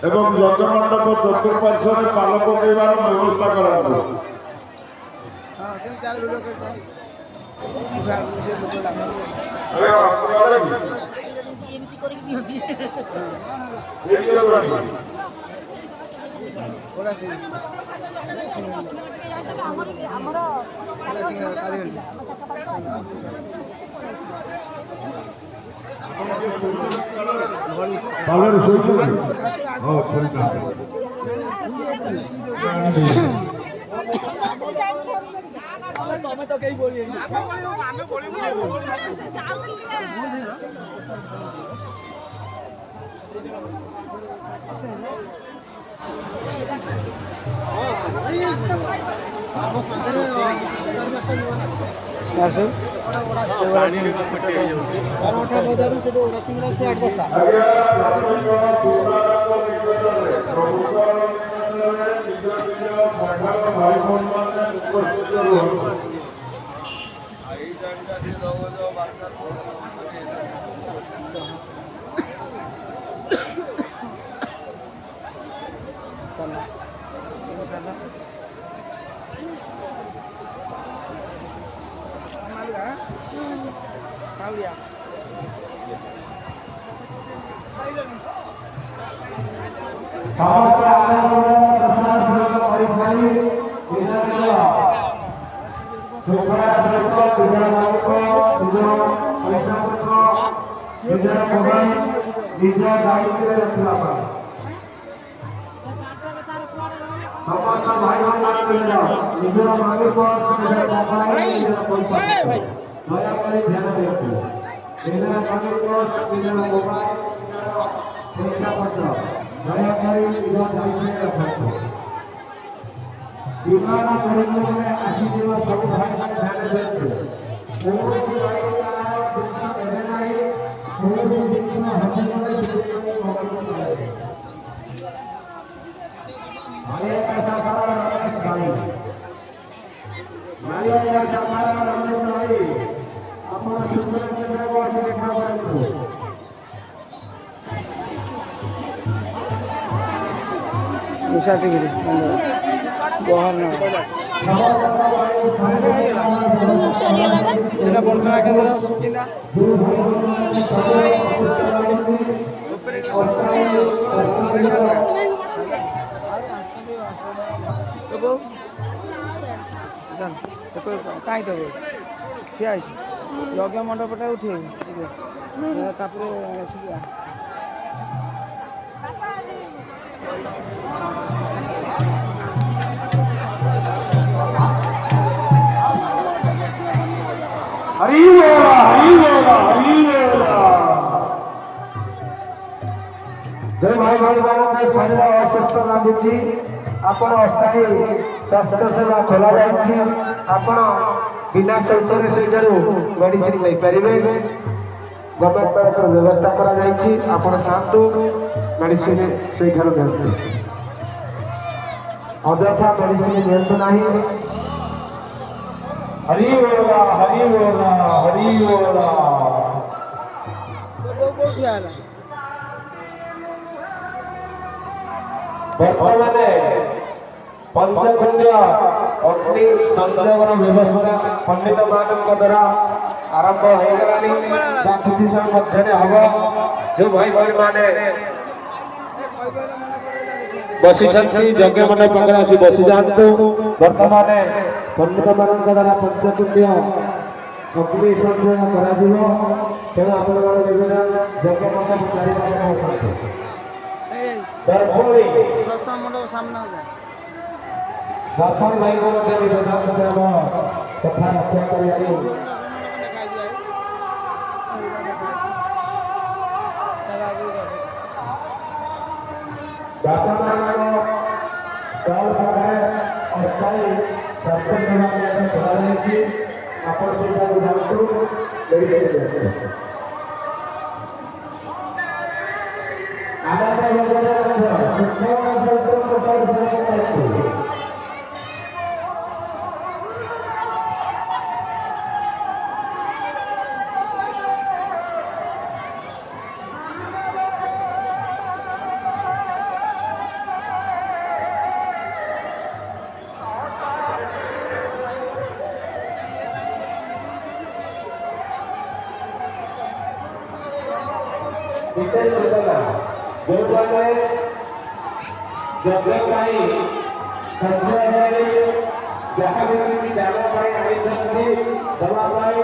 এবং যজ্ঞ মণ্ডপ চতুর্পার্শ্বরে পাল পকাইবার ব্যবস্থা করନ୍ତୁ। Valor social. Oh, cerita. Tomato kayak boleh. Ame boleh. Masuk. समस्त प्रसाद परिसरी सुखरा सहित विजय पैसा विजय मोबाइल निज दायित्व रखा समस्त भाई बहन निज मालिक मोबाइल पैसा दयाकोरी ध्यान दियंतु निज मालिक निज मोबाइल पैसा पत्र दयाकोरी निज दायित्व रखा विमान परिवहन में आसीथिबा सब भाई ध्यान दियंतु कौनसी गाड़ी का जिनसे कहना नहीं कौनसी जिनसे हथियार से मोबाइल मालिया पैसा सारा रमेश भाई मालिया पैसा सारा रमेश भाई अपना सूचना केंद्र को से देखा करते उषा टिकरी बहर ना এটা বর্তমান কেন্দ্র সুকিনা কাই দেবো ঠিক আছে যজ্ঞ মণ্ডপটা উঠে তারপরে हरि बोला हरि बोला हरि बोला जय भाई भगवान शरीर अस्वस्थ लगुच आपण अस्थायी स्वास्थ्य सेवा खोल आपण बिना शुल्क से मेडिसिन नहीं पारे गवर्नमेंट तरफ व्यवस्था कर शांतु मेडिसिन से अजथा मेडिसिन दिंतु ना हरि बोला हरि बोला हरि बोला वर्तमान पंचखंड अग्नि संयोजन व्यवस्था पंडित मान द्वारा आरंभ हो किसी समय हम जो भाई भाई माने बसी यज्ञ मंडप पाखे आसी बसी जातु वर्तमान पंडित मान द्वारा पंचकुंड अग्नि संयोजन तेणु आप यज्ञ मंडप चारिपाखे मंडप सामने प्रथम भाई वेदांत से कथा रक्षा कर अस्थायी स्वास्थ्य सेवा खोल आप विशेष सूचना जो मैंने जगह पाई सस्याहारी जहाँ भी किसी जाना पाई आइछन्ति दवा पाई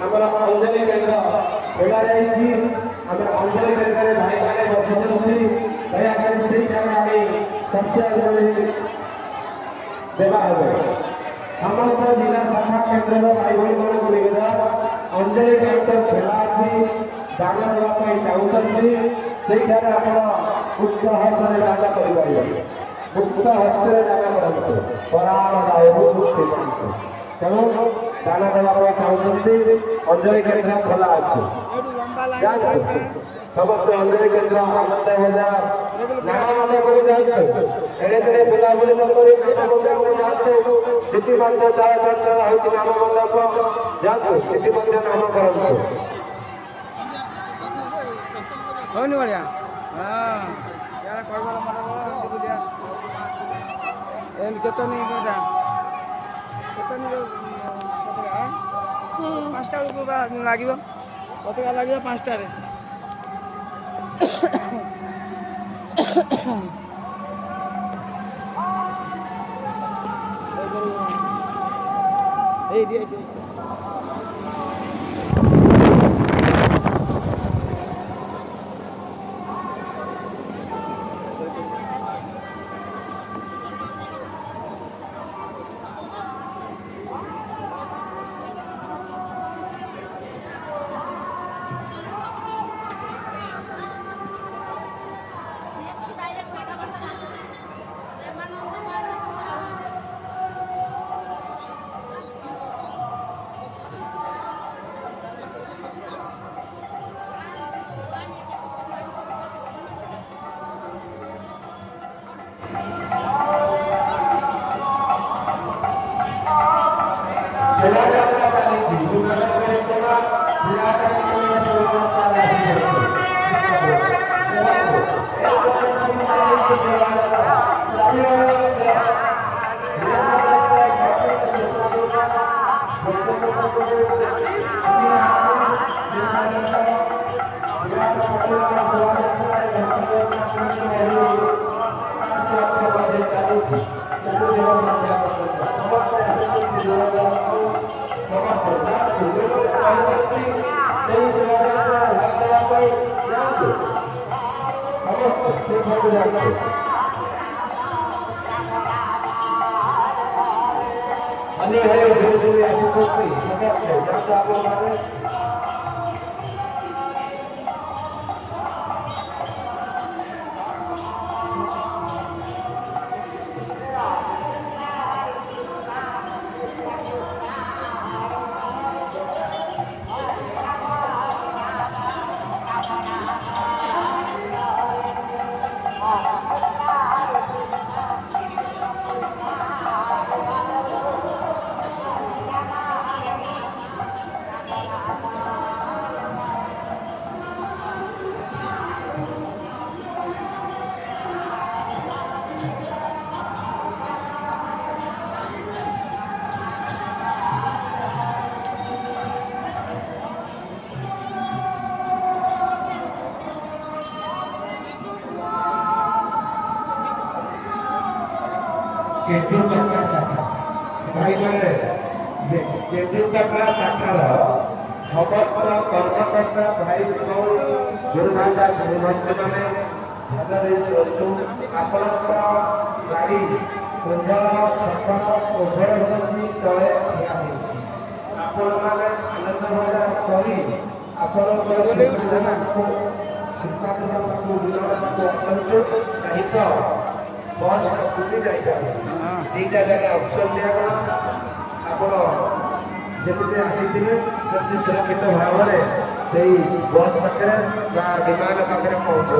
हमारा अंजलि केंद्र खोला जाइछि हमारा अंजलि केंद्र में भाई भाई बसिछन्ति दया कर से जगह में सस्याहारी देवा होवे समस्त जिला शाखा केंद्र में भाई भाई को निवेदन अंजलि केंद्र खोला अछि दान देवा पाई चाहुछन्ति सेठारे आपण उच्च हस्ତରେ दान କରିପାରିବେ मुक्त हस्ते दान करते पराण दायु मुक्ति पाते तेणु दान देवा चाहते अंजलि केन्द्र खोला अच्छे समस्त अंजलि केन्द्र आनंद बजार नाम एड़े बुलाबुली जाते सिद्धि मंदिर चलचंचल हूँ नाम मंडप जातु सिद्धि मंदिर नाम करते बढ़िया हाँ यार कहबार मंडप बुलिया केतनी बेटा केतनी पताका 5टा बेलू लगे पताका लगे 5टार अन्य है जो ऐसी छोटी समझते जब आप लोग केंद्रीय शाखा भाई माने केंद्रीय शाखार समस्त कर्मकर्ता भाई को दुर्भाग्य दुर्भाग्य माने आपणकर गाड़ी कुंजल सफल ओभरब्रिज तले ठिया होइछि आपण माने आनंद भजन करी आपणकर बस बुली जाइए दीटा जगह ऑप्शन दिया आपण जब आसी सुरक्षित भाव में से बस पाखे विमान पाखे पहुँच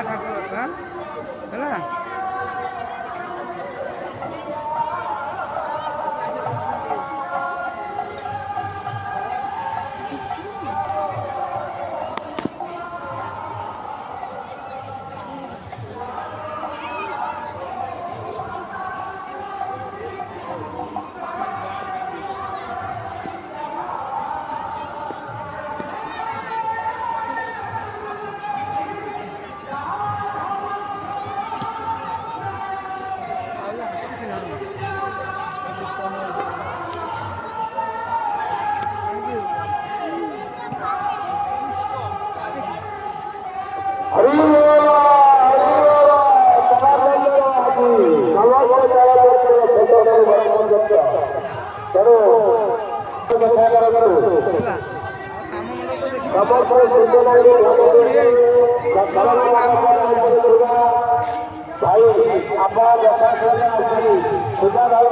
ठाकुर ठाकुर है ଭାଇ ଆପଣ ଯଥାଶୀଘ୍ର ଆସି ସୁଧା ଭାଇ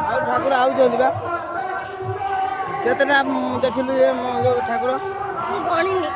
ଆଉ ଠାକୁର ଆଉଛନ୍ତି ବା କେତେଟା ଦେଖିଲୁ ଏ ଯୋଉ ଠାକୁର ଗଣିନି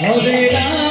Hare Rama